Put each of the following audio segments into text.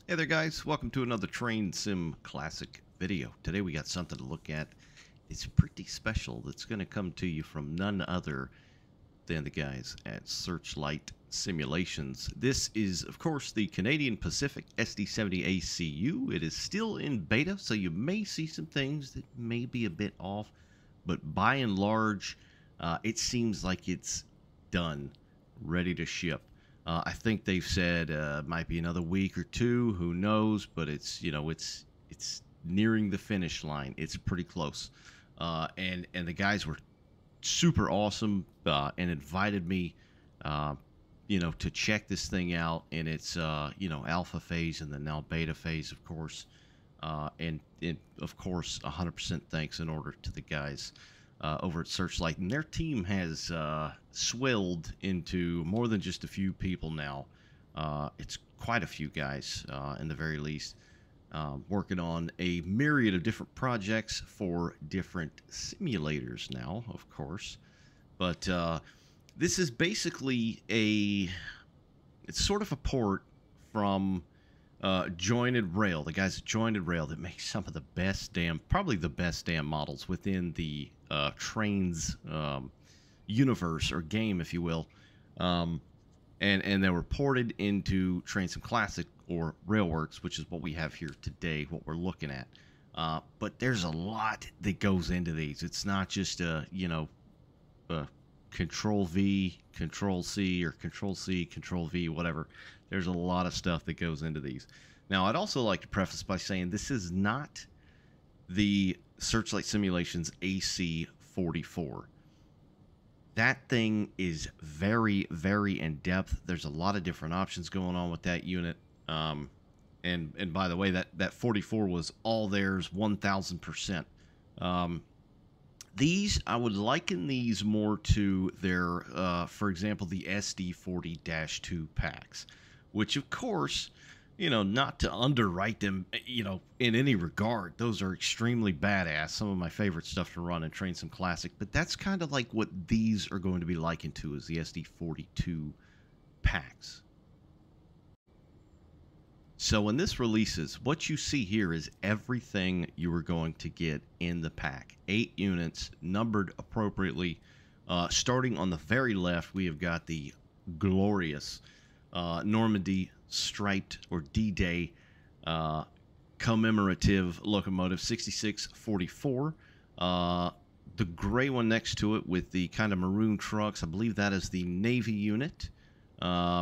Hey there guys, welcome to another Train Sim Classic video. Today we got something to look at. It's pretty special. That's going to come to you from none other than the guys at Searchlight Simulations. This is, of course, the Canadian Pacific SD70ACU. It is still in beta, so you may see some things that may be a bit off, but by and large, it seems like it's done, ready to ship. I think they've said might be another week or two. Who knows? But it's it's nearing the finish line. It's pretty close. And the guys were super awesome and invited me, to check this thing out in its alpha phase and then now beta phase, of course. And of course, 100% thanks in order to the guys over at Searchlight, and their team has swelled into more than just a few people now. It's quite a few guys, in the very least, working on a myriad of different projects for different simulators now, of course. But this is basically it's sort of a port from Jointed Rail, the guys at Jointed Rail that make some of the best probably the best damn models within the Trains universe or game, if you will. And they were ported into Train Sim Classic or Railworks, which is what we have here today, what we're looking at. But there's a lot that goes into these. It's not just a Control V, Control C, or Control C, Control V, whatever. There's a lot of stuff that goes into these. Now, I'd also like to preface by saying this is not the Searchlight Simulations AC44. That thing is very, very in-depth. There's a lot of different options going on with that unit. And by the way, that 44 was all theirs, 1,000%. These, I would liken these more to their, for example, the SD40-2 packs, which, of course, not to underwrite them, in any regard. Those are extremely badass. Some of my favorite stuff to run in Train Sim Classic, but that's kind of like what these are going to be likened to, is the SD42 packs. So when this releases, what you see here is everything you are going to get in the pack. 8 units, numbered appropriately. Starting on the very left, we have got the glorious Normandy striped, or D-Day, commemorative locomotive 6644. The gray one next to it with the kind of maroon trucks, I believe that is the Navy unit,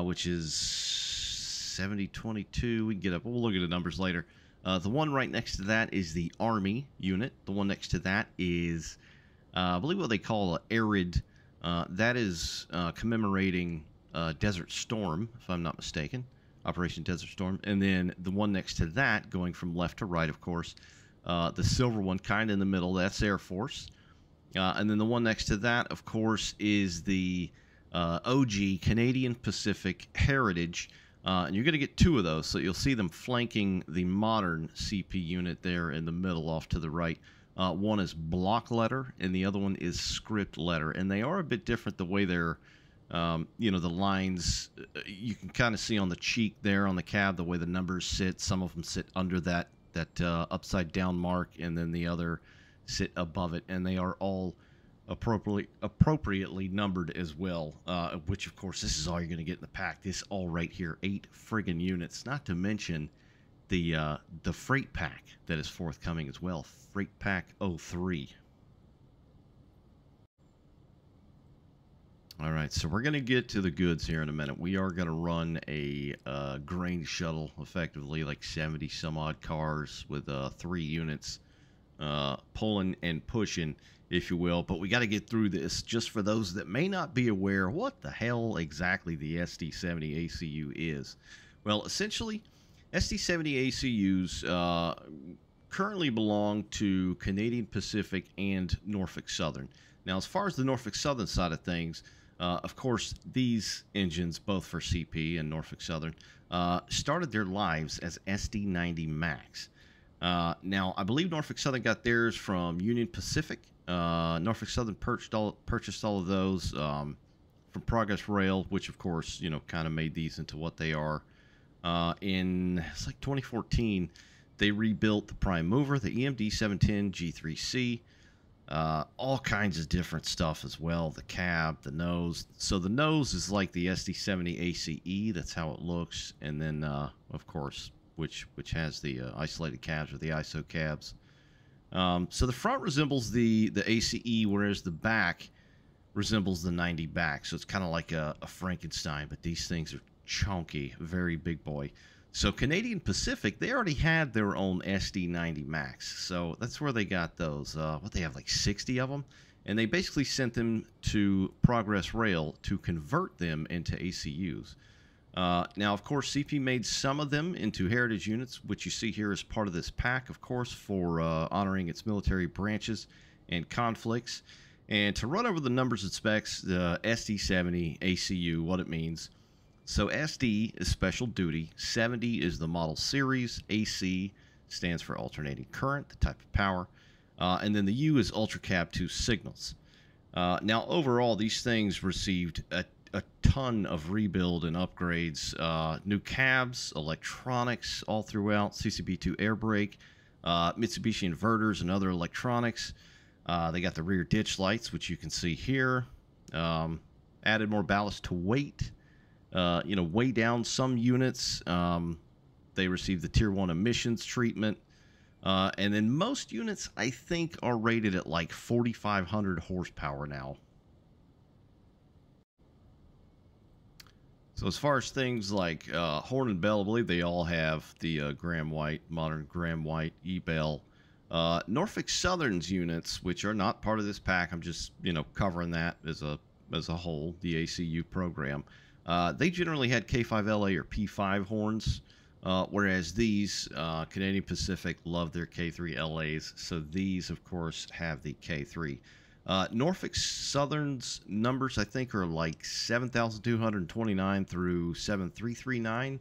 which is 7022. We can get up. We'll look at the numbers later. The one right next to that is the Army unit. The one next to that is, I believe, what they call an arid. That is commemorating Desert Storm, if I'm not mistaken. Operation Desert Storm. And then the one next to that, going from left to right, of course, the silver one kind of in the middle, that's Air Force. And then the one next to that, of course, is the OG Canadian Pacific Heritage. And you're going to get 2 of those, so you'll see them flanking the modern CP unit there in the middle off to the right. One is block letter, and the other one is script letter. And they are a bit different the way they're, the lines, you can kind of see on the cheek there on the cab the way the numbers sit. Some of them sit under that upside down mark, and then the other sit above it. And they are all appropriately numbered as well, which, of course, this is all you're going to get in the pack. This all right here, 8 friggin' units, not to mention the freight pack that is forthcoming as well, Freight Pack 03. All right, so we're going to get to the goods here in a minute. We are going to run a grain shuttle, effectively, like 70 some odd cars with 3 units pulling and pushing, if you will. But we got to get through this just for those that may not be aware what the hell exactly the SD70ACU is. Well, essentially, SD70ACUs currently belong to Canadian Pacific and Norfolk Southern. Now, as far as the Norfolk Southern side of things, of course, these engines, both for CP and Norfolk Southern, started their lives as SD90 Max. Now, I believe Norfolk Southern got theirs from Union Pacific. Norfolk Southern purchased all of those from Progress Rail, which, of course, kind of made these into what they are It's like 2014, they rebuilt the prime mover, the EMD 710 G3C, all kinds of different stuff as well. The cab, the nose. So the nose is like the SD70ACE. That's how it looks. And then, of course, which has the isolated cabs or the ISO cabs. So the front resembles the ACE, whereas the back resembles the 90 back. So it's kind of like a Frankenstein, but these things are chunky, very big boy. So Canadian Pacific, they already had their own SD90 Max. So that's where they got those. What, they have like 60 of them? And they basically sent them to Progress Rail to convert them into ACUs. Now, of course, CP made some of them into heritage units, which you see here as part of this pack, of course, for honoring its military branches and conflicts. And to run over the numbers and specs, the SD70ACU, what it means. So SD is special duty, 70 is the model series, AC stands for alternating current, the type of power, and then the U is Ultra Cab 2 signals. Now, overall, these things received a ton of rebuild and upgrades, new cabs, electronics all throughout, CCB2 air brake, Mitsubishi inverters and other electronics. They got the rear ditch lights, which you can see here, added more ballast to weight. Weigh down some units. They receive the Tier 1 emissions treatment. And then most units, I think, are rated at like 4,500 horsepower now. So as far as things like horn and bell, I believe they all have the Graham White, modern Graham White E-bell. Norfolk Southern's units, which are not part of this pack, I'm just, covering that as a whole, the ACU program. They generally had K5LA or P5 horns, whereas these, Canadian Pacific, love their K3LAs, so these, of course, have the K3. Norfolk Southern's numbers, I think, are like 7,229 through 7,339.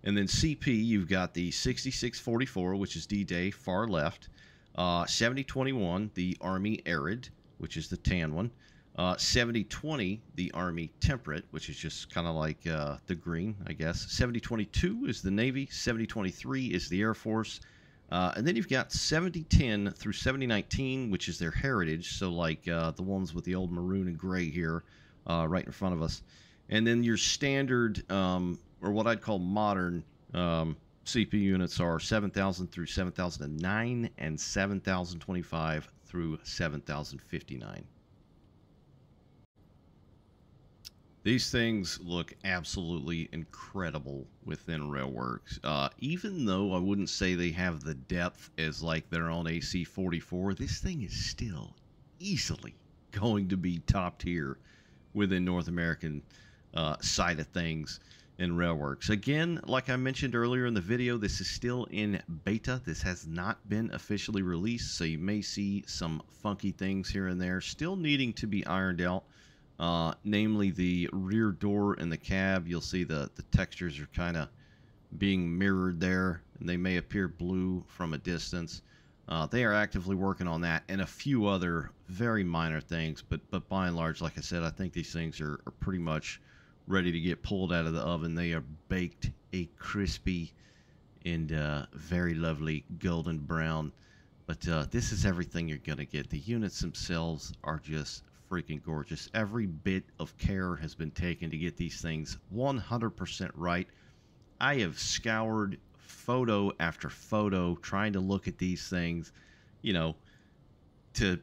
And then CP, you've got the 6644, which is D-Day, far left. 7021, the Army Arid, which is the tan one. 7020, the Army Temperate, which is just kind of like the green, I guess. 7022 is the Navy. 7023 is the Air Force. And then you've got 7010 through 7019, which is their heritage. So like the ones with the old maroon and gray here right in front of us. And then your standard, or what I'd call modern CP units are 7000 through 7009 and 7025 through 7059. These things look absolutely incredible within Railworks. Even though I wouldn't say they have the depth as like their own AC44, this thing is still easily going to be top tier within North American side of things in Railworks. Again, like I mentioned earlier in the video, this is still in beta. This has not been officially released, so you may see some funky things here and there still needing to be ironed out. Namely the rear door and the cab. You'll see the textures are kind of being mirrored there, and they may appear blue from a distance. They are actively working on that and a few other very minor things, but by and large, like I said, I think these things are pretty much ready to get pulled out of the oven. They are baked a crispy and very lovely golden brown, but this is everything you're gonna get. The units themselves are just freaking gorgeous. Every bit of care has been taken to get these things 100% right. I have scoured photo after photo trying to look at these things, to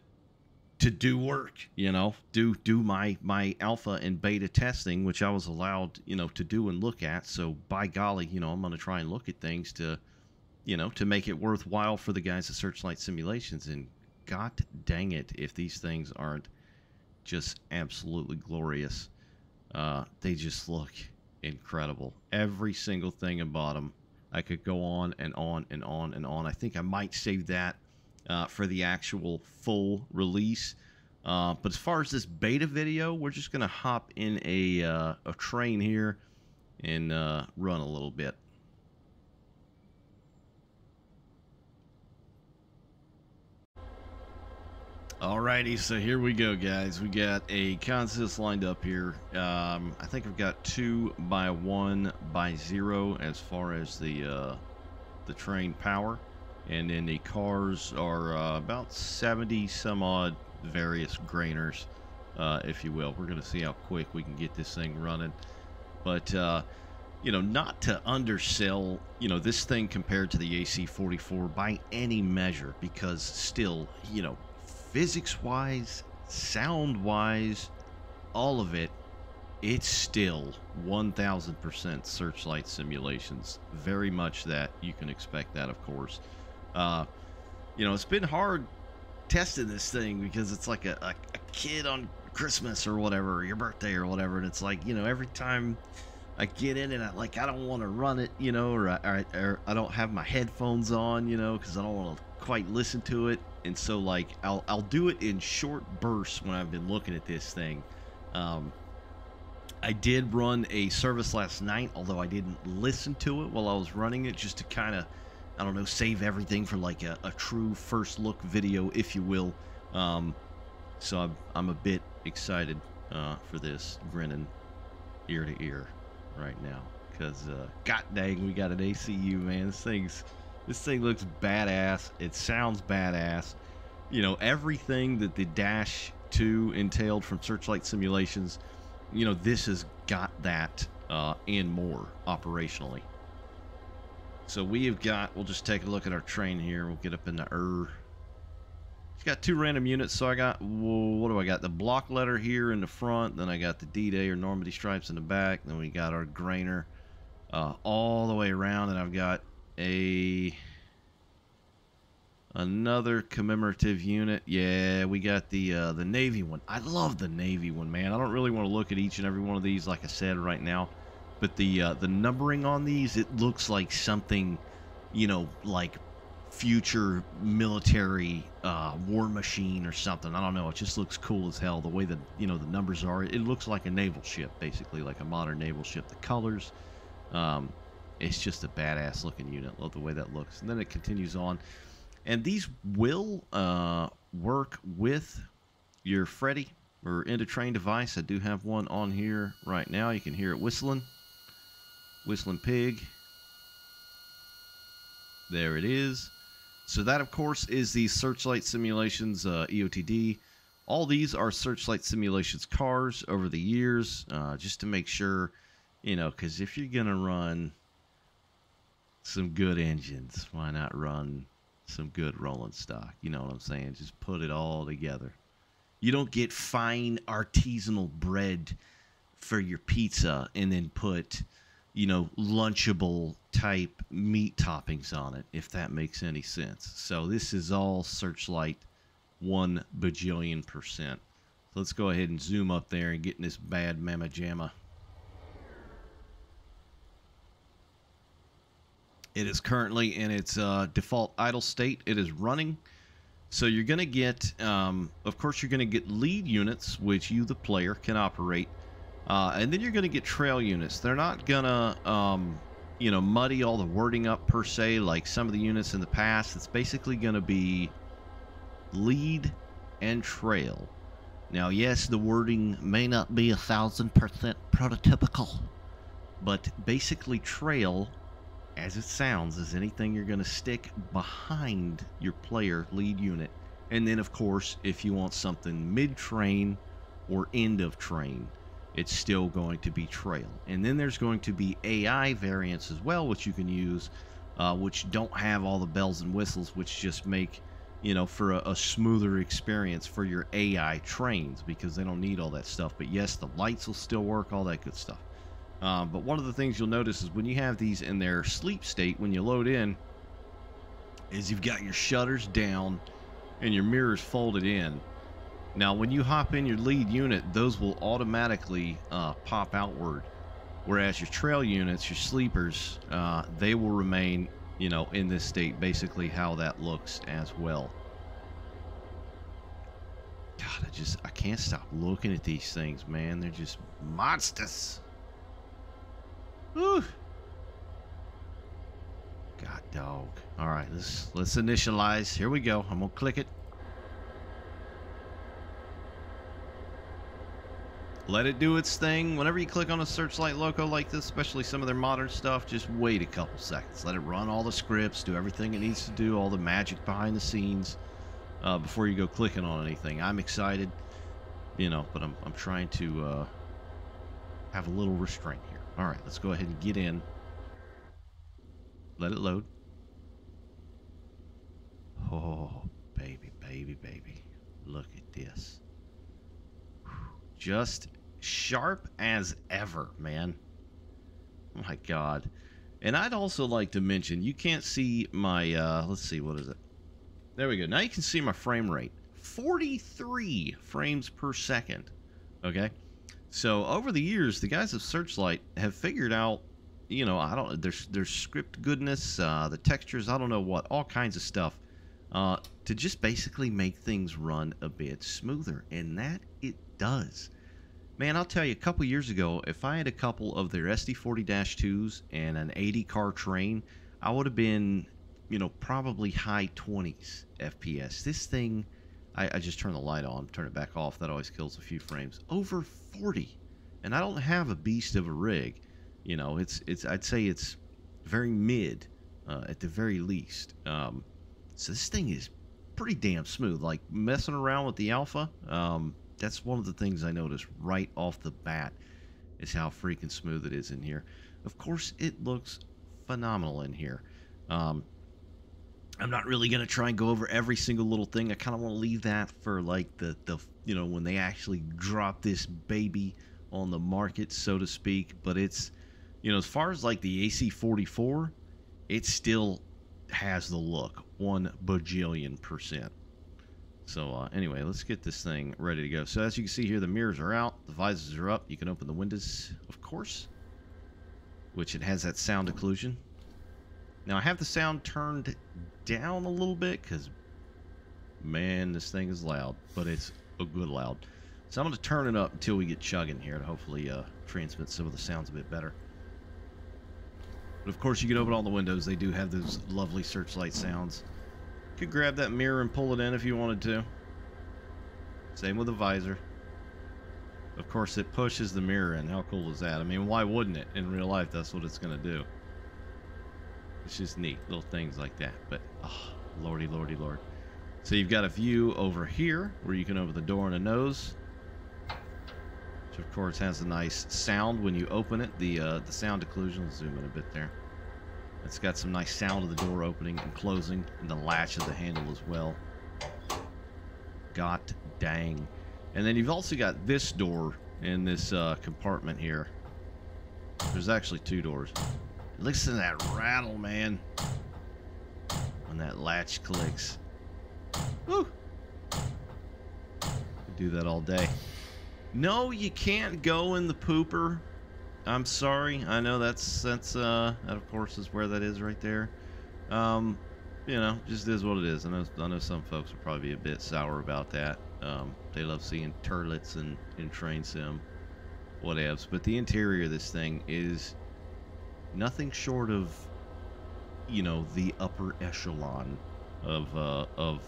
do work, do my alpha and beta testing, which I was allowed, to do and look at. So by golly, I'm going to try and look at things to make it worthwhile for the guys at Searchlight Simulations. And god dang it, if these things aren't just absolutely glorious. They just look incredible. Every single thing about them. I could go on and on and on and on. I think I might save that for the actual full release. But as far as this beta video, we're just going to hop in a train here and run a little bit. Alrighty, so here we go, guys. We got a consist lined up here. I think I've got 2x1x0 as far as the train power, and then the cars are about 70 some odd various grainers, if you will. We're gonna see how quick we can get this thing running, but you know, not to undersell, you know, this thing compared to the AC44 by any measure, because still, you know, physics-wise, sound-wise, all of it, it's still 1000% Searchlight Simulations. Very much that. You can expect that, of course. You know, it's been hard testing this thing because it's like a kid on Christmas or whatever, or your birthday or whatever, and it's like, you know, every time I get in and I don't want to run it, you know, or I don't have my headphones on, you know, because I don't want to quite listen to it. And so, like, I'll do it in short bursts when I've been looking at this thing. I did run a service last night, although I didn't listen to it while I was running it, just to kind of, I don't know, save everything for like a true first look video, if you will. So I'm a bit excited for this, grinning ear to ear right now, because god dang, we got an ACU, man. This thing looks badass. It sounds badass. You know, everything that the Dash 2 entailed from Searchlight Simulations, you know, this has got that and more operationally. So we have got, we'll just take a look at our train here. We'll get up in the It's got 2 random units. So I got, what do I got? The block letter here in the front. Then I got the D-Day or Normandy stripes in the back. Then we got our grainer all the way around. And I've got another commemorative unit. Yeah, we got the Navy one. I love the Navy one, man. I don't really want to look at each and every one of these, like I said, right now. But the numbering on these, it looks like something, you know, like future military war machine or something. I don't know. It just looks cool as hell. The way that, you know, the numbers are. It looks like a naval ship, basically, like a modern naval ship. The colors, it's just a badass looking unit. Love the way that looks. And then it continues on. And these will work with your Freddy or end-of-train device. I do have one on here right now. You can hear it whistling. Whistling pig. There it is. So that, of course, is the Searchlight Simulations EOTD. All these are Searchlight Simulations cars over the years, just to make sure, you know, because if you're going to run some good engines, why not run some good rolling stock? You know what I'm saying? Just put it all together. You don't get fine artisanal bread for your pizza and then put, you know, lunchable type meat toppings on it, if that makes any sense. So this is all Searchlight 1 bajillion%. So let's go ahead and zoom up there and get in this bad mamma jamma. It is currently in its default idle state. It is running. So you're going to get, of course, you're going to get lead units, which you, the player, can operate. And then you're going to get trail units. They're not going to, you know, muddy all the wording up per se, like some of the units in the past. It's basically going to be lead and trail. Now, yes, the wording may not be 1000% prototypical, but basically trail, as it sounds, is anything you're going to stick behind your player lead unit. And then, of course, if you want something mid-train or end of train, it's still going to be trail. And then there's going to be AI variants as well, which you can use, which don't have all the bells and whistles, which just make, you know, for a smoother experience for your AI trains, because they don't need all that stuff. But yes, the lights will still work, all that good stuff. But one of the things you'll notice is when you have these in their sleep state, when you load in, is you've got your shutters down and your mirrors folded in. Now, when you hop in your lead unit, those will automatically pop outward. Whereas your trail units, your sleepers, they will remain, you know, in this state, basically how that looks as well. God, I can't stop looking at these things, man. They're just monsters. Whew. God dog. All right, let's initialize. Here we go. I'm gonna click it. Let it do its thing. Whenever you click on a Searchlight logo like this, especially some of their modern stuff, just wait a couple seconds. Let it run all the scripts, do everything it needs to do, all the magic behind the scenes, before you go clicking on anything. I'm excited, you know, but I'm trying to have a little restraint here. All right, let's go ahead and get in. Let it load. Oh, baby, baby, baby. Look at this. Just sharp as ever, man. Oh my God. And I'd also like to mention, you can't see my, let's see, what is it? There we go. Now you can see my frame rate. 43 frames per second. Okay? So over the years, the guys of Searchlight have figured out, you know, I don't, there's script goodness, the textures, I don't know what, all kinds of stuff, to just basically make things run a bit smoother. And that it does. Man, I'll tell you, a couple years ago, if I had a couple of their SD40-2s and an 80 car train, I would have been, you know, probably high 20s FPS. This thing, I just turn the light on, turn it back off. That always kills a few frames. Over 40. And I don't have a beast of a rig. You know, I'd say it's very mid, at the very least. So this thing is pretty damn smooth. Like, messing around with the alpha, that's one of the things I noticed right off the bat, is how freaking smooth it is in here. Of course, it looks phenomenal in here. I'm not really going to try and go over every single little thing. I kind of want to leave that for, like, the you know, when they actually drop this baby on the market, so to speak. But it's, you know, as far as, like, the AC44, it still has the look 1 bajillion %. So anyway, let's get this thing ready to go. So as you can see here, the mirrors are out, the visors are up. You can open the windows, of course, which it has that sound occlusion. Now I have the sound turned down a little bit because, man, this thing is loud, but it's a good loud. So I'm going to turn it up until we get chugging here to hopefully transmit some of the sounds a bit better. But of course, you can open all the windows. They do have those lovely Searchlight sounds. Could grab that mirror and pull it in if you wanted to. Same with the visor. Of course, it pushes the mirror in. How cool is that? I mean, why wouldn't it? In real life, that's what it's going to do. It's just neat, little things like that. But, oh, lordy, lordy, lord. So you've got a view over here where you can open the door and a nose, which of course has a nice sound when you open it. The sound occlusion, let's zoom in a bit there. It's got some nice sound of the door opening and closing, and the latch of the handle as well. God dang. And then you've also got this door in this compartment here. There's actually 2 doors. Listen to that rattle, man, when that latch clicks. Woo! Do that all day. No, you can't go in the pooper. I'm sorry. I know that of course is where that is right there. You know, just is what it is. I know some folks will probably be a bit sour about that. They love seeing turlets in train sim, whatevs. But the interior of this thing is nothing short of, you know, the upper echelon of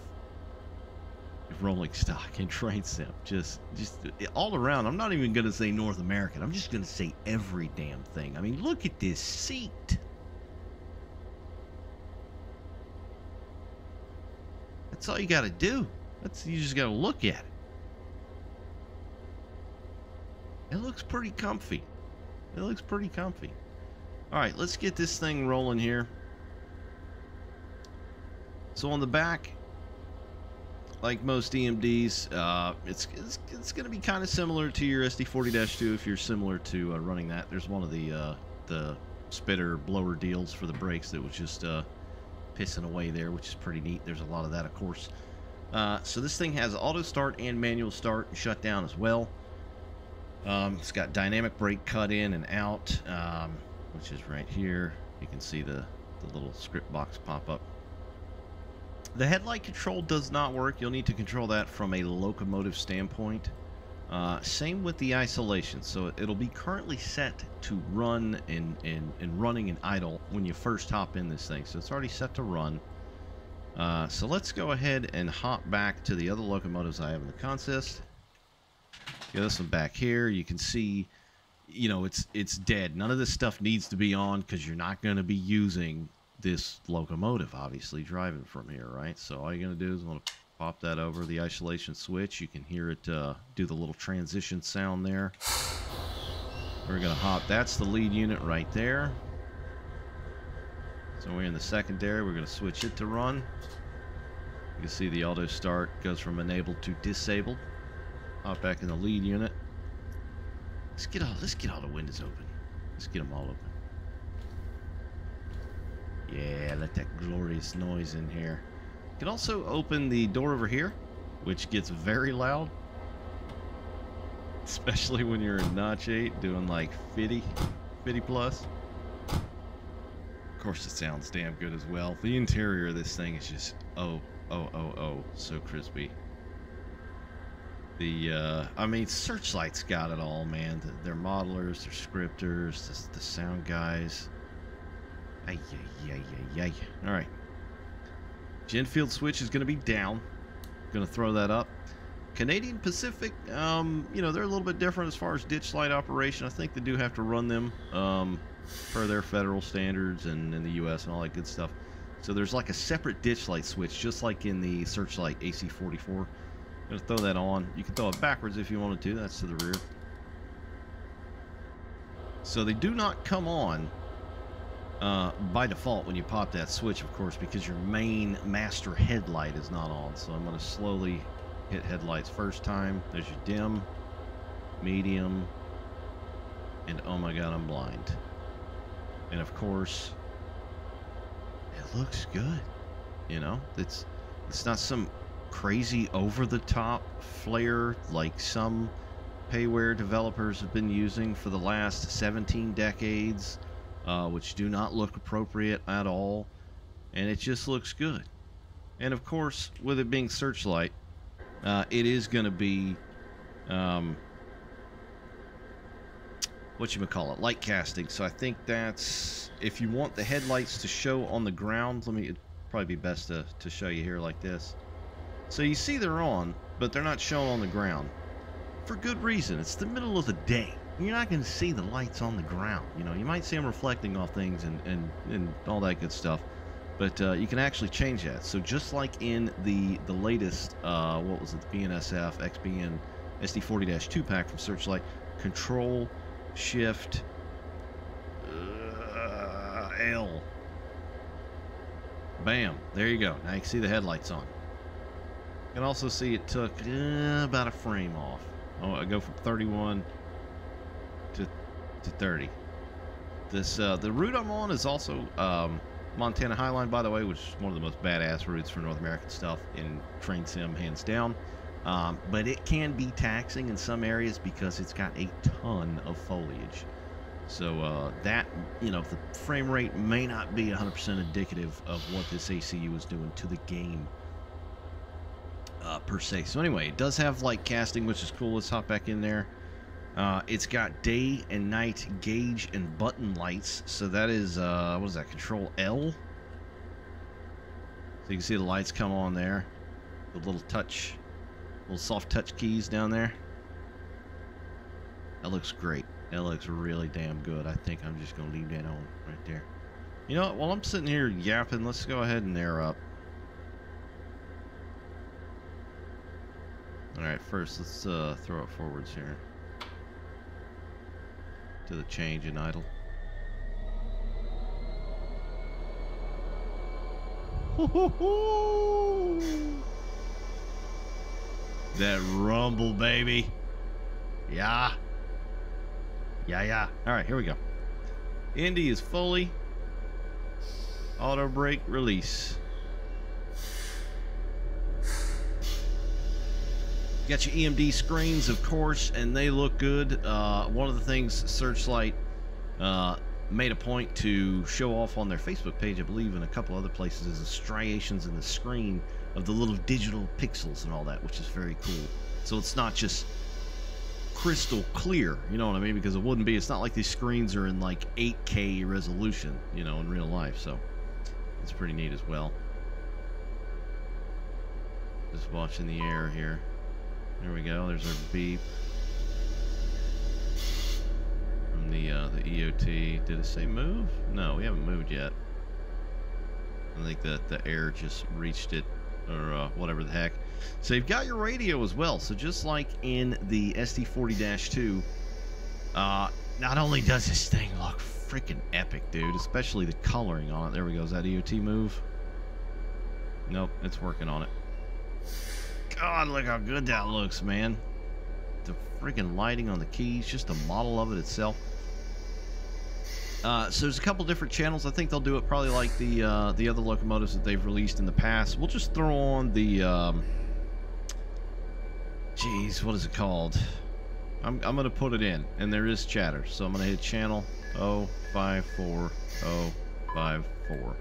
rolling stock and train sim. Just all around. I'm not even gonna say North American. I'm just gonna say every damn thing. I mean, look at this seat. That's all you gotta do. You just gotta look at it. It looks pretty comfy. It looks pretty comfy. All right, let's get this thing rolling here. So on the back, like most EMDs, it's going to be kind of similar to your SD40-2 if you're similar to running that. There's one of the spitter blower deals for the brakes that was just pissing away there, which is pretty neat. There's a lot of that, of course. So this thing has auto start and manual start and shut down as well. It's got dynamic brake cut in and out, which is right here. You can see the little script box pop up. The headlight control does not work. You'll need to control that from a locomotive standpoint. Same with the isolation. So it'll be currently set to run and running and idle when you first hop in this thing. So it's already set to run. So let's go ahead and hop back to the other locomotives I have in the consist. Yeah, this one back here, you can see, you know, it's dead. None of this stuff needs to be on because you're not going to be using this locomotive, obviously, driving from here, right? So all you're going to do is want to pop that over the isolation switch. You can hear it do the little transition sound there. We're going to hop. That's the lead unit right there. So we're in the secondary. We're going to switch it to run. You can see the auto start goes from enabled to disabled. Hop back in the lead unit. Let's get all the windows open. Let's get them all open. Yeah, let that glorious noise in here. You can also open the door over here, which gets very loud. Especially when you're in notch 8 doing like 50 plus. Of course it sounds damn good as well. The interior of this thing is just so crispy. I mean, Searchlight's got it all, man. They're modelers, they're scripters, the sound guys. Ay. All right. Gen field switch is going to be down. Going to throw that up. Canadian Pacific, you know, they're a little bit different as far as ditch light operation. I think they do have to run them per their federal standards and in the U.S. and all that good stuff. So there's like a separate ditch light switch, just like in the Searchlight AC44. I'm going to throw that on. You can throw it backwards if you wanted to. That's to the rear. So they do not come on by default when you pop that switch, of course, because your main master headlight is not on. So I'm going to slowly hit headlights first time. There's your dim, medium, and oh my god, I'm blind. And of course, it looks good. You know, it's not some crazy over-the-top flare like some payware developers have been using for the last 17 decades, which do not look appropriate at all, and it just looks good. And of course, with it being Searchlight, it is going to be whatchamacallit, light casting. So I think that's, if you want the headlights to show on the ground, it'd probably be best to show you here like this. So you see they're on, but they're not shown on the ground. For good reason. It's the middle of the day. You're not going to see the lights on the ground. You know, you might see them reflecting off things and all that good stuff. But you can actually change that. So just like in the latest, what was it, the BNSF XBN SD40-2 pack from Searchlight, Control, Shift, L. Bam. There you go. Now you can see the headlights on. You can also see it took about a frame off. Oh, I go from 31 to 30. This the route I'm on is also Montana Highline, by the way, which is one of the most badass routes for North American stuff in train sim, hands down. But it can be taxing in some areas because it's got a ton of foliage. So that, you know, the frame rate may not be 100% indicative of what this ACU is doing to the game per se. So anyway, it does have light casting, which is cool. Let's hop back in there. It's got day and night gauge and button lights. So that is, what is that, Control L? So you can see the lights come on there. The little soft touch keys down there. That looks great. That looks really damn good. I think I'm just going to leave that on right there. You know what? While I'm sitting here yapping, let's go ahead and air up. Alright, first let's throw it forwards here. To the change in idle. That rumble, baby. Yeah. Alright, here we go. Indy is fully. Auto brake release. You got your EMD screens, of course, and they look good. One of the things Searchlight made a point to show off on their Facebook page, I believe, and a couple other places, is the striations in the screen of the little digital pixels and all that, which is very cool. So it's not just crystal clear, you know what I mean? Because it wouldn't be. It's not like these screens are in like 8K resolution, you know, in real life. So it's pretty neat as well. Just watching the air here. There we go. There's our beep. on the EOT. Did it say move? No, we haven't moved yet. I think that the air just reached it, or whatever the heck. So you've got your radio as well. So just like in the SD40-2, not only does this thing look freaking epic, dude, especially the coloring on it. There we go. Is that EOT move? Nope, it's working on it. God, look how good that looks, man. The freaking lighting on the keys, just the model of it itself. So there's a couple different channels. I think they'll do it probably like the other locomotives that they've released in the past. We'll just throw on the geez, what is it called? I'm gonna put it in, and there is chatter, so I'm gonna hit channel 054054.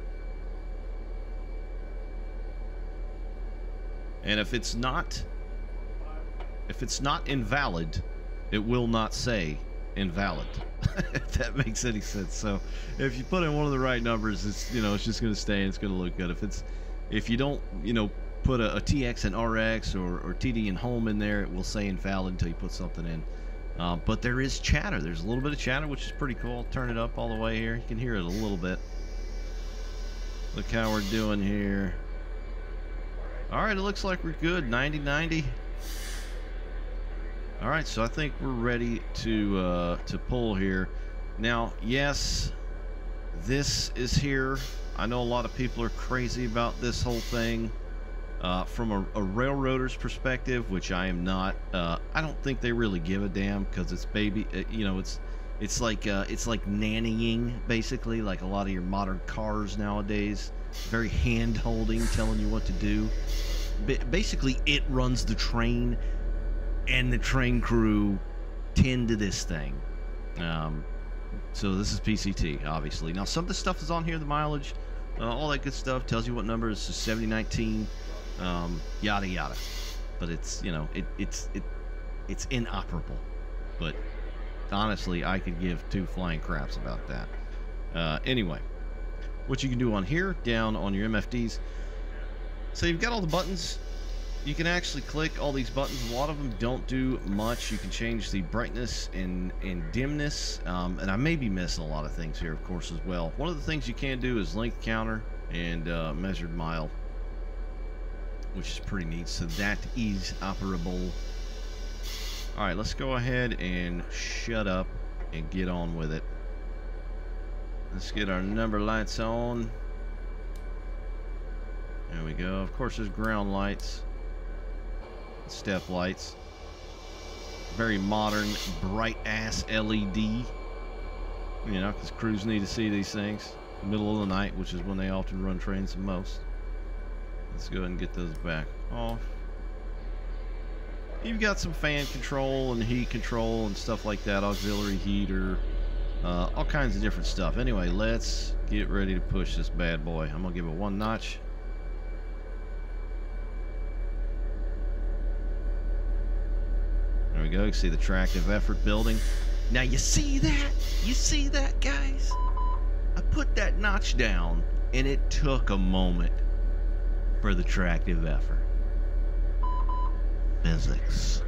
And if it's not invalid, it will not say invalid. If that makes any sense. So if you put in one of the right numbers, it's, you know, it's just gonna stay and it's gonna look good. If you don't, you know, put a TX and RX or TD and home in there, it will say invalid until you put something in. But there is chatter. There's a little bit of chatter, which is pretty cool. I'll turn it up all the way here. You can hear it a little bit. Look how we're doing here. Alright, it looks like we're good. 90-90. Alright, so I think we're ready to pull here. Now, yes, this is here. I know a lot of people are crazy about this whole thing. From a railroader's perspective, which I am not, I don't think they really give a damn, because it's you know, it's like nannying, basically, like a lot of your modern cars nowadays. Very hand-holding, telling you what to do. Basically, it runs the train, and the train crew tend to this thing. So this is PCT, obviously. Now, some of the stuff is on here, the mileage, all that good stuff, tells you what number. It's 7019, yada yada. But it's, you know, it's inoperable. But honestly, I could give two flying craps about that. Anyway, what you can do on here, down on your MFDs. So you've got all the buttons. You can actually click all these buttons. A lot of them don't do much. You can change the brightness and dimness. And I may be missing a lot of things here, of course, as well. One of the things you can do is length counter and measured mile, which is pretty neat. So that is operable. All right, let's go ahead and shut up and get on with it. Let's get our number lights on. There we go. Of course, there's ground lights, step lights. Very modern, bright ass LED. You know, because crews need to see these things in the middle of the night, which is when they often run trains the most. Let's go ahead and get those back off. You've got some fan control and heat control and stuff like that, auxiliary heater, all kinds of different stuff. Anyway, let's get ready to push this bad boy. I'm gonna give it one notch. There we go. You see the tractive effort building. Now you see that? You see that, guys? I put that notch down, and it took a moment for the tractive effort. Physics.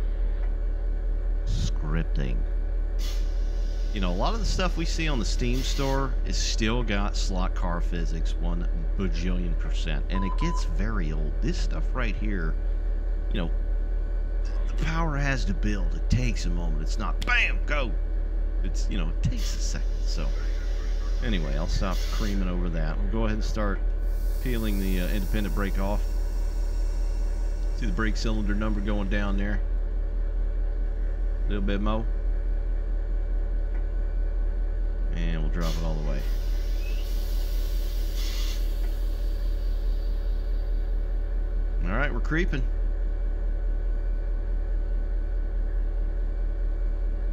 Scripting. You know, a lot of the stuff we see on the Steam store is still got slot car physics 1 bajillion%. And it gets very old. This stuff right here, you know, the power has to build. It takes a moment. It's not bam, go. It's, you know, it takes a second. So anyway, I'll stop creaming over that. We'll go ahead and start peeling the independent brake off. See the brake cylinder number going down there. A little bit more. And we'll drop it all the way. Alright, we're creeping.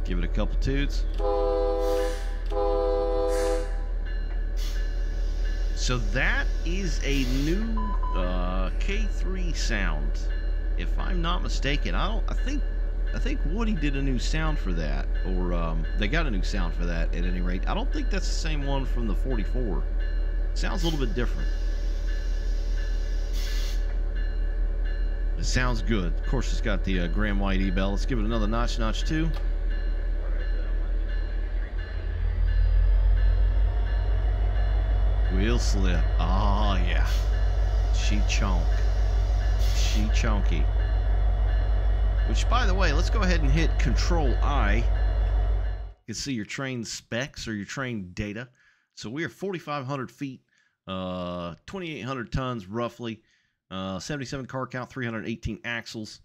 Give it a couple toots. So that is a new K3 sound, if I'm not mistaken. I think Woody did a new sound for that, or they got a new sound for that at any rate. I don't think that's the same one from the 44. Sounds a little bit different. It sounds good. Of course, it's got the Graham White E-bell. Let's give it another notch, notch 2. Wheel slip. Oh, yeah. She chonk. She chonky. Which, by the way, let's go ahead and hit Control-I. You can see your train specs or your train data. So we are 4,500 feet, 2,800 tons roughly, 77 car count, 318 axles.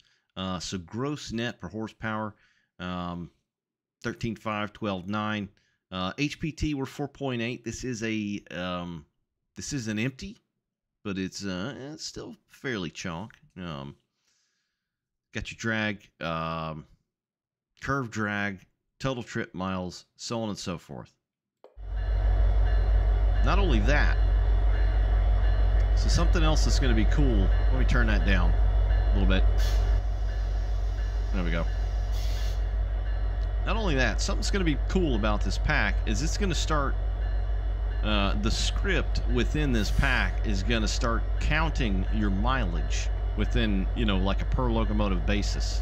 So gross net per horsepower, 13.5, 12.9. HPT we're 4.8. This is an empty, but it's still fairly chonk. Got your drag, curve drag, total trip miles, so on and so forth. Not only that, so something else that's going to be cool. Let me turn that down a little bit. There we go. Not only that, something's going to be cool about this pack is it's going to start, the script within this pack is going to start counting your mileage within, you know, like a per locomotive basis.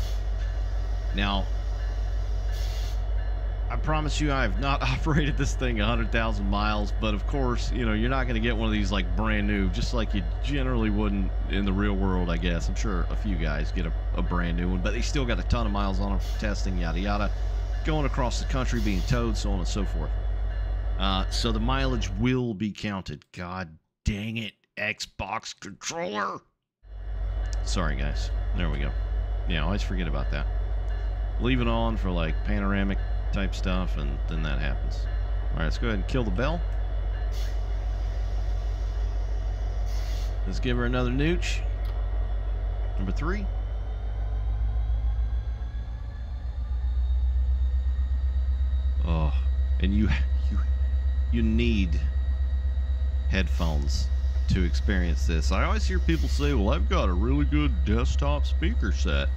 Now, I promise you I have not operated this thing 100,000 miles, but of course, you know, you're not going to get one of these like brand new, just like you generally wouldn't in the real world, I guess. I'm sure a few guys get a brand new one, but they still got a ton of miles on them for testing, yada yada, going across the country, being towed, so on and so forth. So the mileage will be counted. God dang it, Xbox controller. Sorry, guys. There we go. Yeah, I always forget about that. Leave it on for like panoramic type stuff, and then that happens. All right, let's go ahead and kill the bell. Let's give her another nooch. Number 3. Oh, and you need headphones to experience this. I always hear people say, well, I've got a really good desktop speaker set.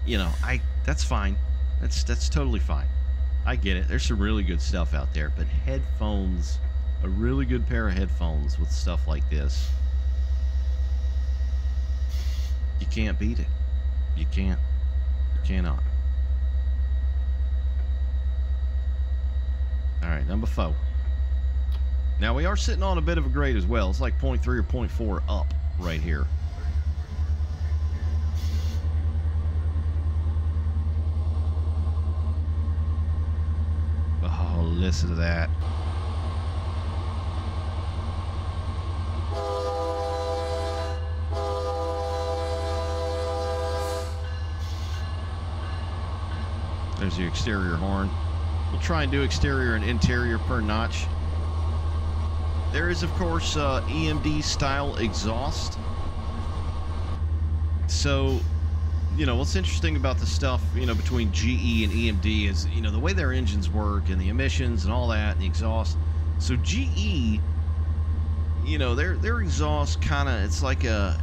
You know, that's fine. That's totally fine. I get it. There's some really good stuff out there, but headphones, a really good pair of headphones with stuff like this, you can't beat it. You can't. You cannot. All right, number 4. Now, we are sitting on a bit of a grade as well. It's like 0.3 or 0.4 up right here. Oh, listen to that. There's the exterior horn. We'll try and do exterior and interior per notch. There is, of course, EMD style exhaust. So, you know, what's interesting about the stuff, you know, between GE and EMD is, you know, the way their engines work and the emissions and all that and the exhaust. So GE, you know, their exhaust kind of, it's like a,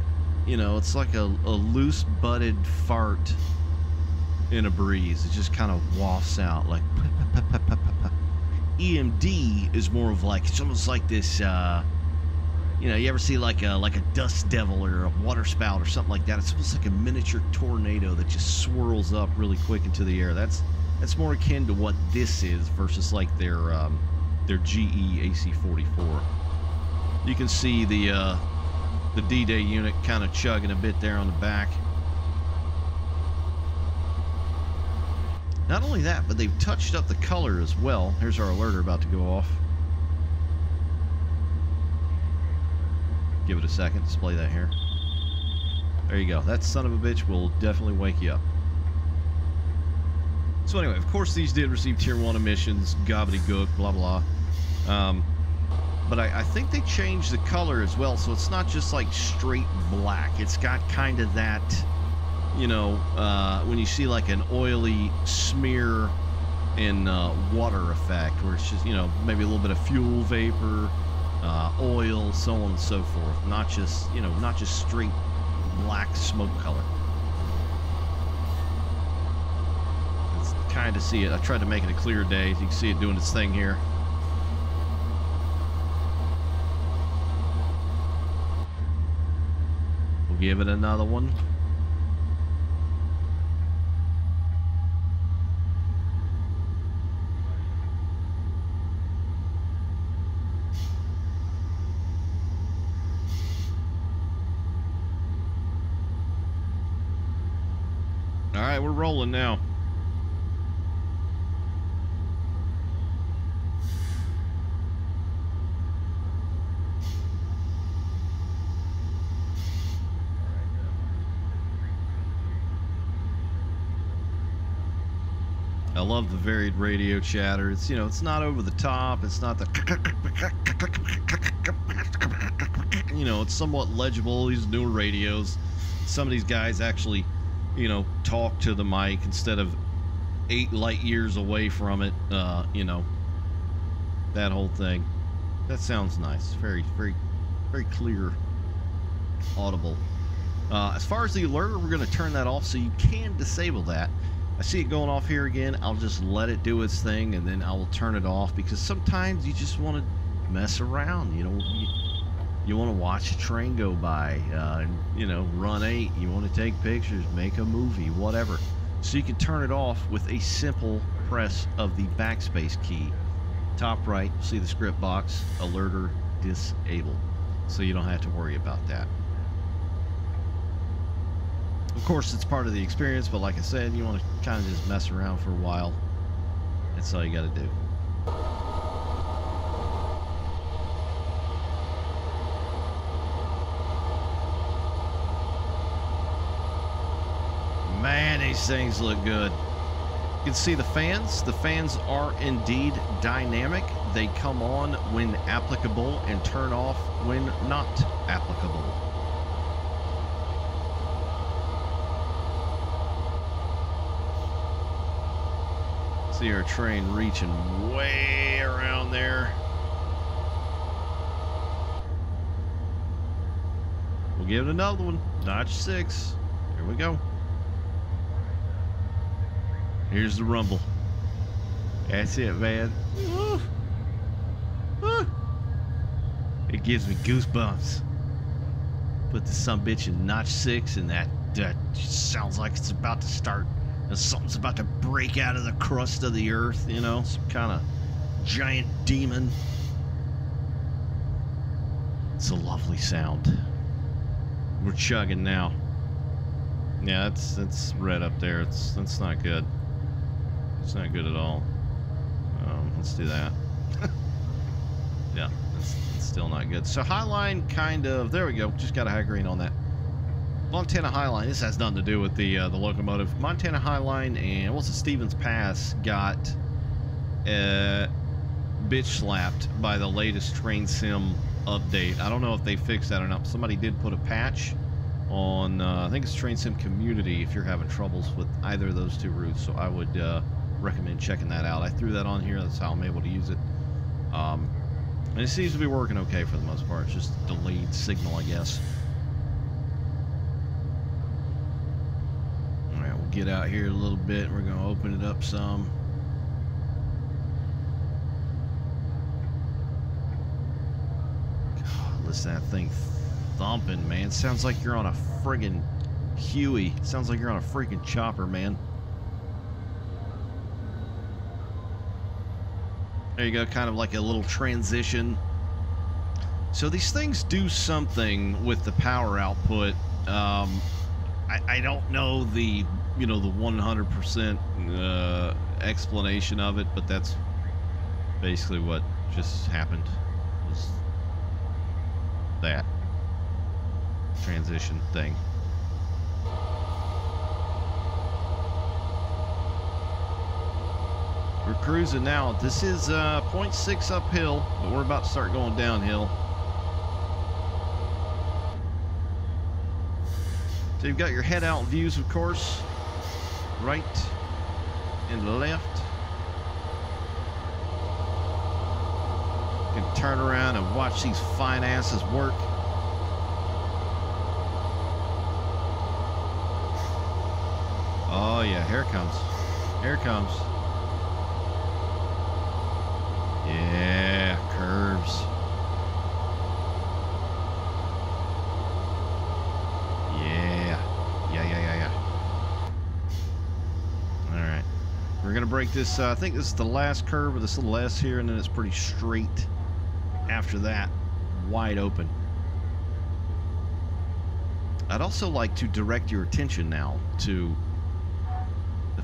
you know, it's like a loose butted fart in a breeze. It just kind of wafts out like EMD is more of like, it's almost like this, you know, you ever see like a dust devil or a water spout or something like that? It's almost like a miniature tornado that just swirls up really quick into the air. That's more akin to what this is versus like their GE AC44. You can see the D-Day unit kind of chugging a bit there on the back. Not only that, but they've touched up the color as well. Here's our alerter about to go off. Give it a second, display that here. There you go. That son of a bitch will definitely wake you up. So anyway, of course these did receive Tier 1 emissions, gobbledygook, blah blah. But I think they changed the color as well, so it's not just like straight black. It's got kind of that, you know, when you see like an oily smear in water effect, where it's just, you know, maybe a little bit of fuel vapor, oil, so on and so forth. Not just, you know, not just straight black smoke color. It's kind of see it. I tried to make it a clear day. You can see it doing its thing here. We'll give it another one. All right, we're rolling now. I love the varied radio chatter. It's, you know, it's not over the top. It's not the, you know, it's somewhat legible. These newer radios, some of these guys actually, you know, talk to the mic instead of 8 light years away from it. You know, that whole thing. That sounds nice. Very, very, very clear, audible. As far as the alert, we're going to turn that off so you can disable that. I see it going off here again. I'll just let it do its thing, and then I will turn it off, because sometimes you just want to mess around. You know, you want to watch a train go by, and, you know, run 8. You want to take pictures, make a movie, whatever. So you can turn it off with a simple press of the backspace key. Top right, see the script box, alerter disable. So you don't have to worry about that. Of course, it's part of the experience, but like I said, you want to kind of just mess around for a while. That's all you got to do. Man, these things look good. You can see the fans. The fans are indeed dynamic. They come on when applicable and turn off when not applicable. See our train reaching way around there. We'll give it another one. Notch 6. Here we go. Here's the rumble. That's it, man. Woo. Woo. It gives me goosebumps. Put the sumbitch in notch 6, and that sounds like it's about to start. And something's about to break out of the crust of the earth, you know, some kind of giant demon. It's a lovely sound. We're chugging now. Yeah, it's red up there. That's not good. It's not good at all. Let's do that. Yeah, it's still not good. So Highline kind of, there we go. Just got a high green on that. Montana Highline, this has nothing to do with the locomotive. Montana Highline and what's the Stevens Pass got bitch slapped by the latest train sim update. I don't know if they fixed that or not. Somebody did put a patch on, I think it's Train Sim Community, if you're having troubles with either of those two routes. So I would recommend checking that out. I threw that on here. That's how I'm able to use it. And it seems to be working okay for the most part. It's just delayed signal, I guess. Get out here a little bit. We're going to open it up some. God, listen to that thing thumping, man. Sounds like you're on a friggin' Huey. Sounds like you're on a freaking chopper, man. There you go, kind of like a little transition. So these things do something with the power output. I don't know the, you know, the 100% explanation of it, but that's basically what just happened. Was that transition thing. We're cruising now. This is 0.6 uphill, but we're about to start going downhill. So you've got your head out views, of course, right and left. You can turn around and watch these fine asses work. Oh yeah, here it comes. Here it comes. Yeah, curves. Yeah. All right. We're going to break this. I think this is the last curve with this little S here, and then it's pretty straight after that. Wide open. I'd also like to direct your attention now to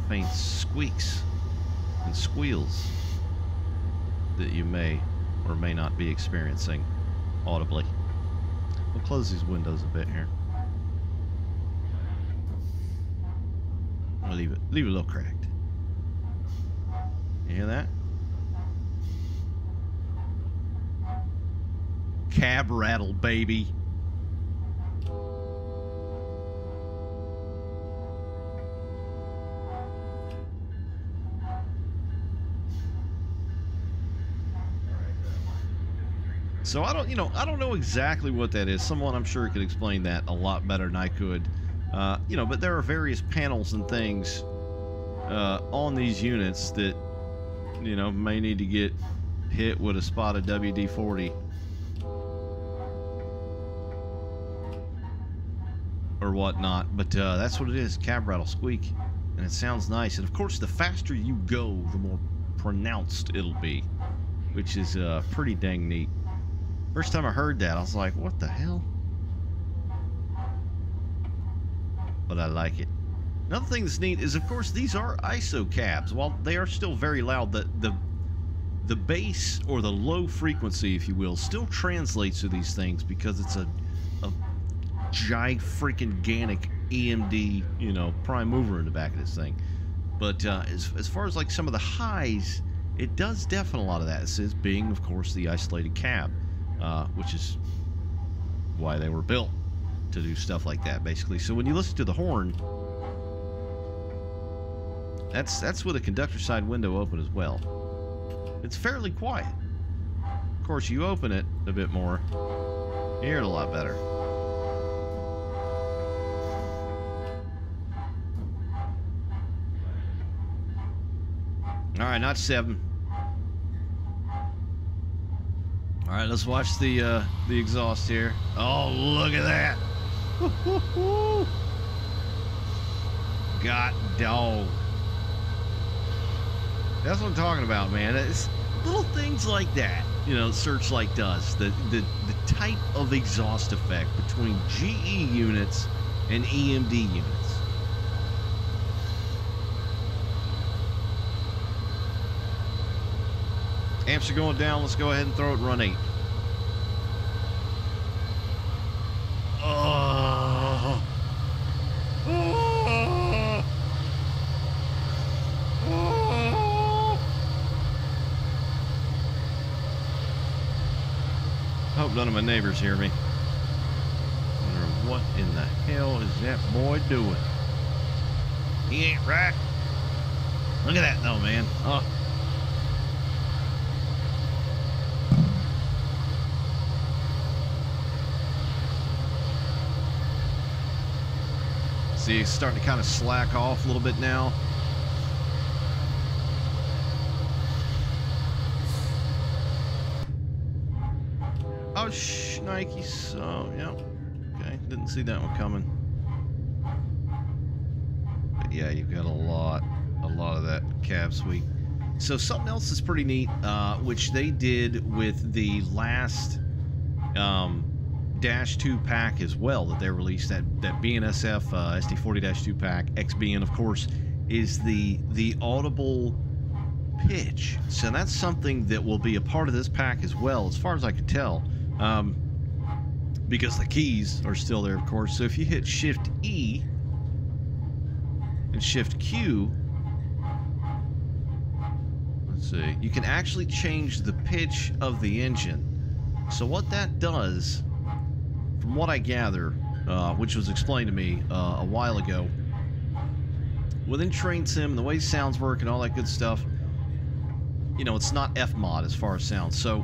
faint squeaks and squeals that you may or may not be experiencing audibly. We'll close these windows a bit here. I'll leave it a little cracked. You hear that? Cab rattle, baby. So I don't know exactly what that is. Someone I'm sure could explain that a lot better than I could. But there are various panels and things on these units that, may need to get hit with a spot of WD-40 or whatnot. But that's what it is, cab rattle squeak, and it sounds nice. And of course, the faster you go, the more pronounced it'll be, which is pretty dang neat. First time I heard that, I was like, what the hell? But I like it. Another thing that's neat is, of course, these are ISO cabs. While they are still very loud, the bass, or the low frequency, if you will, still translates to these things because it's a freaking EMD, prime mover in the back of this thing. But as far as like some of the highs, it does deafen a lot of that. This is being, of course, the isolated cab. Which is why they were built, to do stuff like that, basically. So when you listen to the horn, that's with a conductor side window open as well. It's fairly quiet. Of course, you open it a bit more, you hear it a lot better. All right, not 7. All right, let's watch the exhaust here. Oh, look at that! God dog. That's what I'm talking about, man. It's little things like that, Searchlight does. The type of exhaust effect between GE units and EMD units. Amps are going down. Let's go ahead and throw it run 8. Oh. Oh. Oh. Hope none of my neighbors hear me. Wonder what in the hell is that boy doing? He ain't right. Look at that though, man. Oh. See, it's starting to kind of slack off a little bit now. Oh, Nike. So, yeah. Okay, didn't see that one coming. But yeah, you've got a lot of that cab suite. So something else is pretty neat, which they did with the last Dash 2 pack as well that they released, that BNSF SD40-2 pack. XBN, of course, is the audible pitch. So that's something that will be a part of this pack as well, as far as I can tell, because the keys are still there, of course. So if you hit Shift E and Shift Q, let's see, you can actually change the pitch of the engine. So what that does, from what I gather, which was explained to me a while ago, within Train Sim, the way sounds work and all that good stuff, it's not F-mod as far as sound. So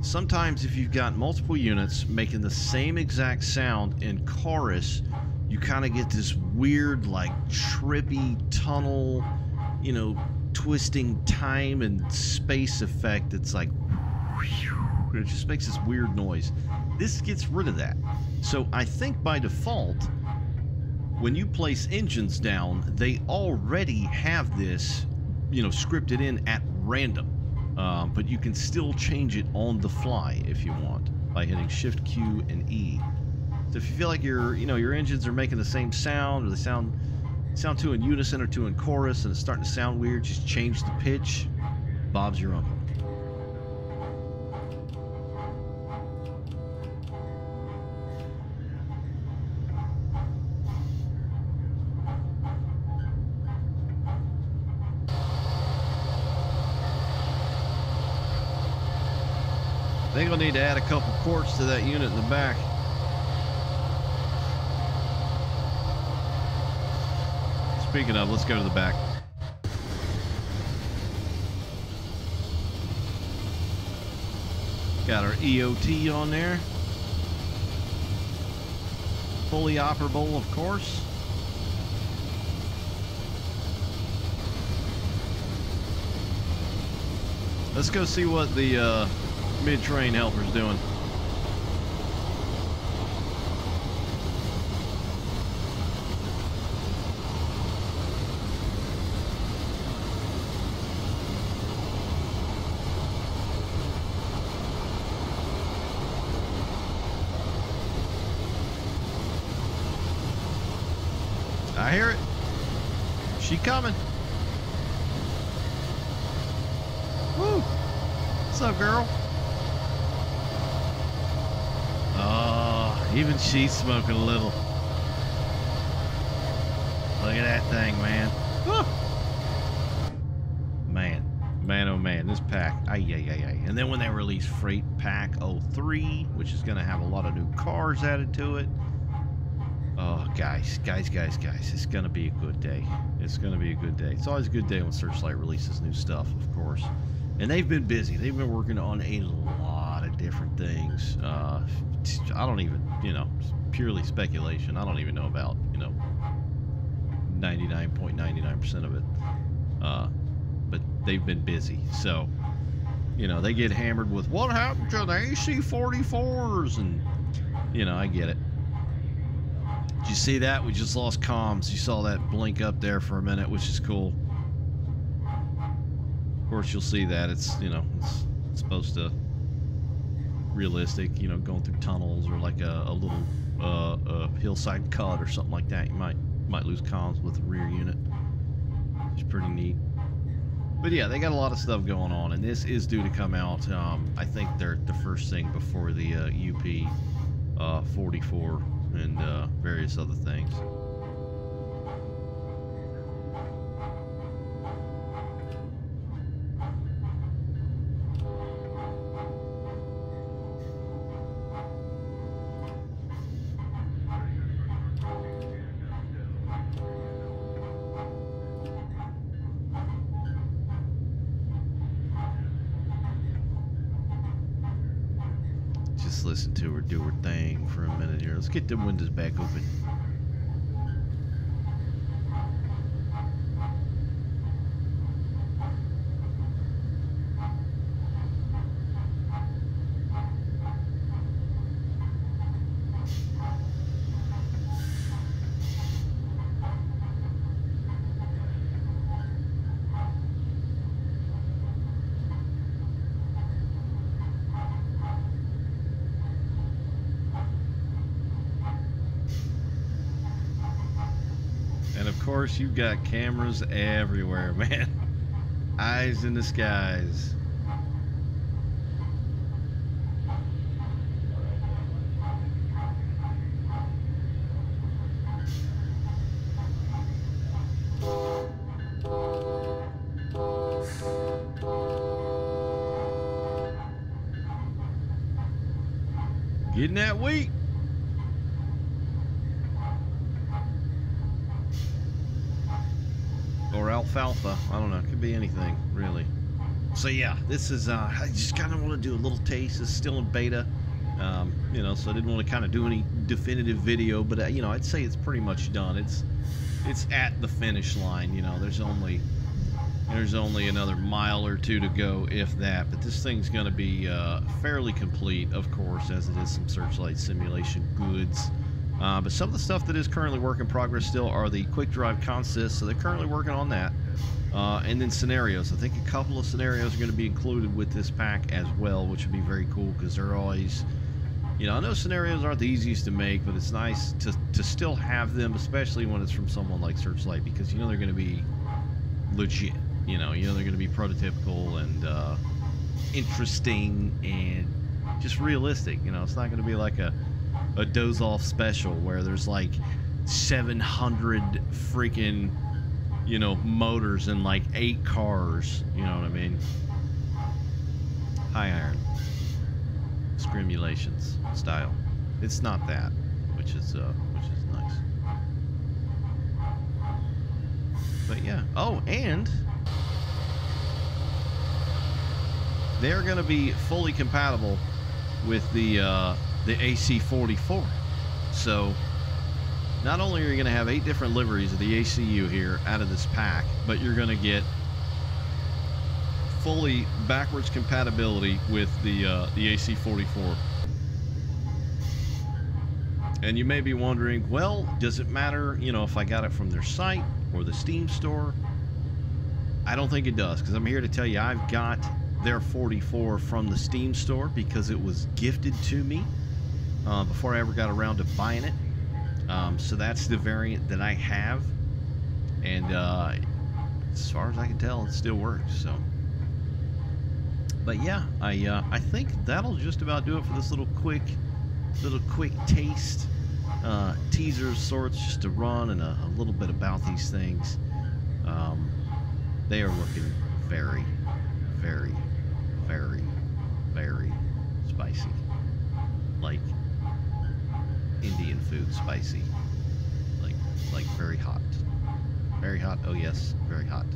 sometimes if you've got multiple units making the same exact sound in chorus, you kind of get this weird, like, trippy tunnel, twisting time and space effect that's like, it just makes this weird noise. This gets rid of that. So I think by default, when you place engines down, they already have this, scripted in at random. But you can still change it on the fly if you want by hitting Shift Q and E. So if you feel like your engines are making the same sound, or they sound sound two in unison or two in chorus and it's starting to sound weird, just change the pitch. Bob's your uncle. They're gonna need to add a couple ports to that unit in the back. Speaking of, let's go to the back. Got our EOT on there. Fully operable, of course. Let's go see what the mid-train helper's doing. I hear it. She coming. Woo! What's up, girl? Oh, even she's smoking a little. Look at that thing, man. Woo! Man, oh man, this pack. Ay. And then when they release Freight Pack 03, which is going to have a lot of new cars added to it. Oh, guys, it's going to be a good day. It's going to be a good day. It's always a good day when Searchlight releases new stuff, of course. And they've been busy. They've been working on a lot of different things. I don't even, purely speculation. I don't even know about, 99.99% of it. But they've been busy. So, they get hammered with what happened to the AC-44s? And, I get it. Did you see that? We just lost comms. You saw that blink up there for a minute, which is cool. Of course, you'll see that. It's, it's supposed to realistic, going through tunnels or like a little hillside cut or something like that. You might lose comms with the rear unit. It's pretty neat. But yeah, they got a lot of stuff going on, and this is due to come out. I think they're the first thing before the UP 44 and various other things. Just listen to her do her thing for a minute here. Let's get them windows back open. Of course, you've got cameras everywhere, man. Eyes in the skies. Getting that wheat. Or alfalfa. I don't know. It could be anything, really. So yeah, this is, I just kind of want to do a little taste. It's still in beta, so I didn't want to kind of do any definitive video, but, I'd say it's pretty much done. It's at the finish line, there's only another mile or two to go, if that, but this thing's going to be fairly complete, of course, as it is some Searchlight simulation goods. But some of the stuff that is currently work in progress still are the quick drive consists, so they're currently working on that. And then scenarios. I think a couple of scenarios are going to be included with this pack as well, which would be very cool because they're always You know, I know scenarios aren't the easiest to make, but it's nice to still have them, especially when it's from someone like Searchlight, because you know they're going to be legit. You know they're going to be prototypical and interesting and just realistic. You know, it's not going to be like a doze-off special where there's like 700 freaking, you know, motors and like 8 cars. You know what I mean? High iron. Simulations style. It's not that, which is nice. But yeah. Oh, and they're going to be fully compatible with the AC44. So not only are you going to have 8 different liveries of the ACU here out of this pack, but you're going to get fully backwards compatibility with the AC44. And you may be wondering, well, does it matter, you know, if I got it from their site or the Steam store? I don't think it does, because I'm here to tell you I've got their 44 from the Steam store because it was gifted to me before I ever got around to buying it. So that's the variant that I have, and as far as I can tell, it still works. So, but yeah, I think that'll just about do it for this little quick taste teaser of sorts, just to run and a little bit about these things. They are looking very, very, very, very spicy, like Indian food spicy, like very hot. Very hot. Oh yes, very hot.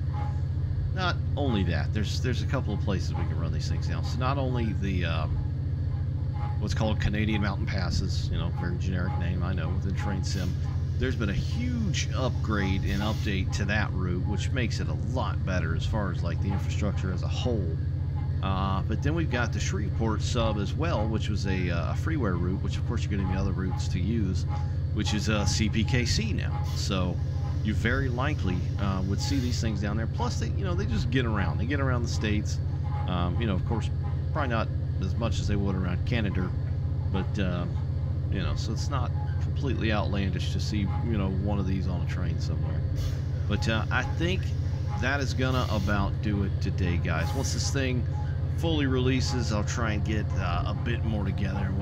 Not only that, there's a couple of places we can run these things down. So not only the what's called Canadian mountain passes, you know, very generic name, I know, within Train Sim. There's been a huge upgrade and update to that route, which makes it a lot better as far as like the infrastructure as a whole. But then we've got the Shreveport sub as well, which was a freeware route, which of course you're going to need other routes to use, which is CPKC now. So you very likely would see these things down there. Plus, they just get around. They get around the states. You know, of course, probably not as much as they would around Canada, but you know, so it's not completely outlandish to see, you know, one of these on a train somewhere. But I think that is gonna about do it today, guys. Once this thing fully releases, I'll try and get a bit more together, and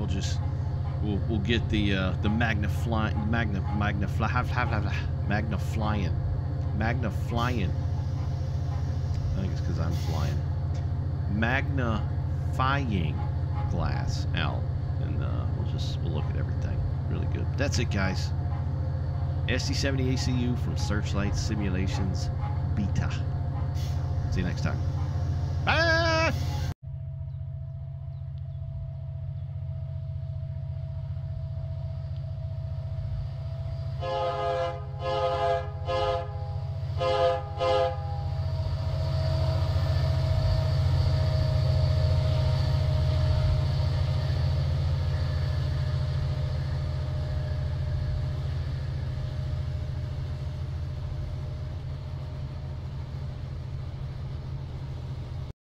we'll get the magniflying. I think it's because I'm flying. Magnifying glass out, and we'll look at everything really good. That's it, guys. SD70ACU from Searchlight Simulations Beta. See you next time. Bye.